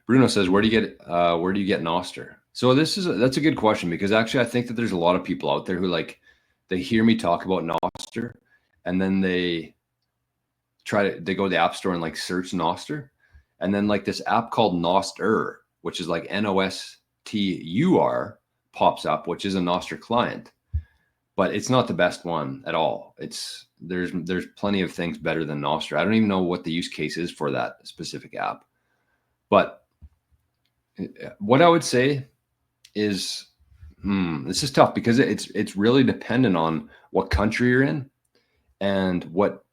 Bruno says, where do you get nostr? So that's a good question, because actually I think that there's a lot of people out there who like, they hear me talk about nostr and then they go to the app store and like search nostr, and then like this app called nostr, which is like nostur, pops up, which is a nostr client, but it's not the best one at all. There's plenty of things better than nostr. I don't even know what the use case is for that specific app, but what I would say is, this is tough because it's really dependent on what country you're in and what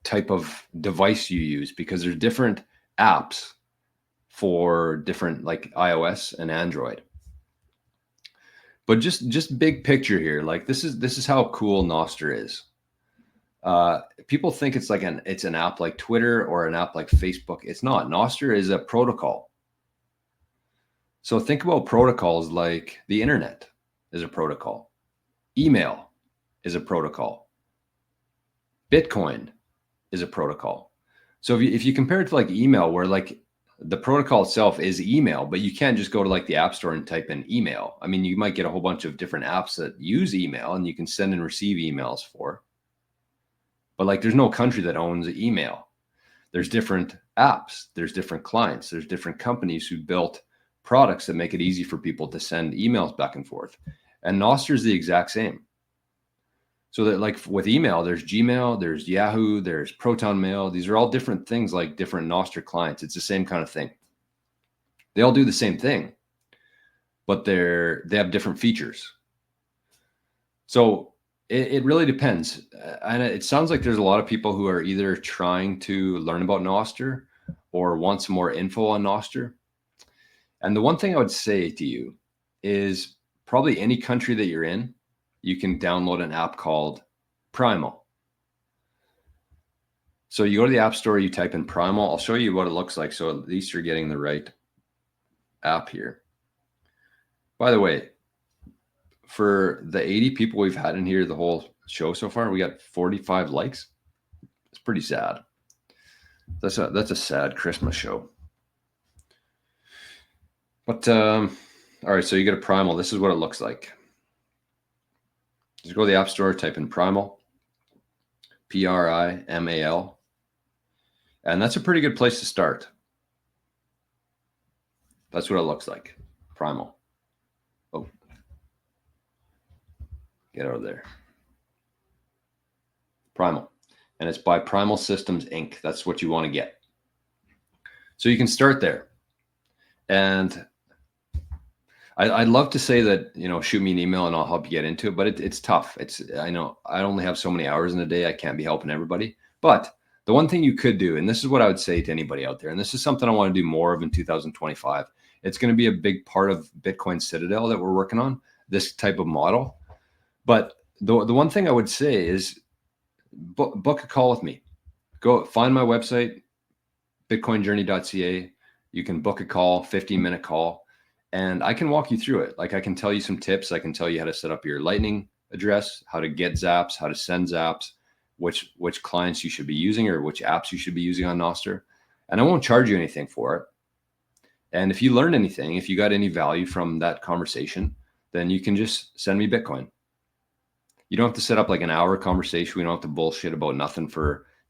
type of device you use, because there's different apps for different, like iOS and Android. But just big picture here, like this is how cool nostr is. People think it's like it's an app like Twitter or an app like Facebook. It's not. Nostr is a protocol. So think about protocols like the internet is a protocol. Email is a protocol. Bitcoin is a protocol. So if you compare it to like email, where like the protocol itself is email, but you can't just go to like the app store and type in email. I mean, you might get a whole bunch of different apps that use email and you can send and receive emails for. But like, there's no country that owns email. There's different apps, there's different clients, there's different companies who built products that make it easy for people to send emails back and forth. And nostr is the exact same. So that like with email, there's Gmail, there's Yahoo, there's Proton Mail. These are all different things, like different nostr clients. It's the same kind of thing. They all do the same thing, but they have different features. So it really depends. And it sounds like there's a lot of people who are either trying to learn about nostr or want some more info on nostr. And the one thing I would say to you is, probably any country that you're in, you can download an app called Primal. So you go to the app store, you type in Primal. I'll show you what it looks like, so at least you're getting the right app here. By the way, for the 80 people we've had in here the whole show so far, we got 45 likes. It's pretty sad. That's a sad Christmas show. But all right, so you get a Primal. This is what it looks like. Just go to the app store, type in Primal, Primal, and that's a pretty good place to start. That's what it looks like, Primal. Oh, get out of there. Primal, and it's by Primal Systems Inc. That's what you want to get. So you can start there. And I'd love to say that, shoot me an email and I'll help you get into it, but it's tough. I know I only have so many hours in a day. I can't be helping everybody. But the one thing you could do, and this is what I would say to anybody out there, and this is something I want to do more of in 2025. It's going to be a big part of Bitcoin Citadel that we're working on, this type of model. But the one thing I would say is book a call with me. Go find my website, bitcoinjourney.ca. You can book a call, 15-minute call. And I can walk you through it. Like, I can tell you some tips. I can tell you how to set up your Lightning address, how to get zaps, how to send zaps, which clients you should be using or which apps you should be using on nostr. And I won't charge you anything for it. And if you learned anything, if you got any value from that conversation, then you can just send me Bitcoin. You don't have to set up like an hour conversation. We don't have to bullshit about nothing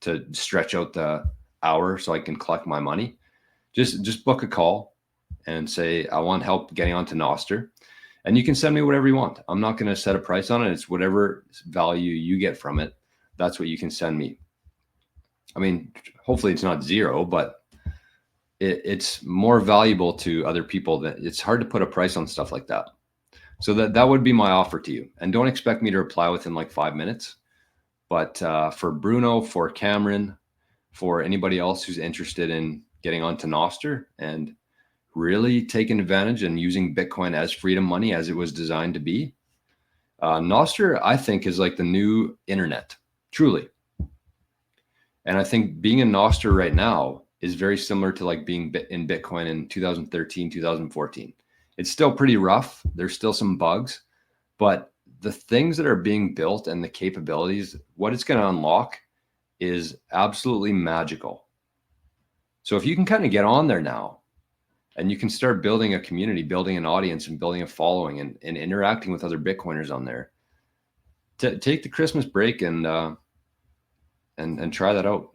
to stretch out the hour so I can collect my money. Just book a call and say, I want help getting onto nostr, and you can send me whatever you want. I'm not going to set a price on it. It's whatever value you get from it. That's what you can send me. I mean, hopefully it's not zero, but it's more valuable to other people. That it's hard to put a price on stuff like that. So that would be my offer to you. And don't expect me to reply within like 5 minutes. But for Bruno, for Cameron, for anybody else who's interested in getting onto nostr and really taking advantage and using Bitcoin as freedom money as it was designed to be, nostr, I think, is like the new internet, truly. And I think being in nostr right now is very similar to like being in Bitcoin in 2013, 2014. It's still pretty rough. There's still some bugs, but the things that are being built and the capabilities, what it's going to unlock is absolutely magical. So if you can kind of get on there now and you can start building a community, building an audience and building a following and interacting with other Bitcoiners on there, take the Christmas break and try that out.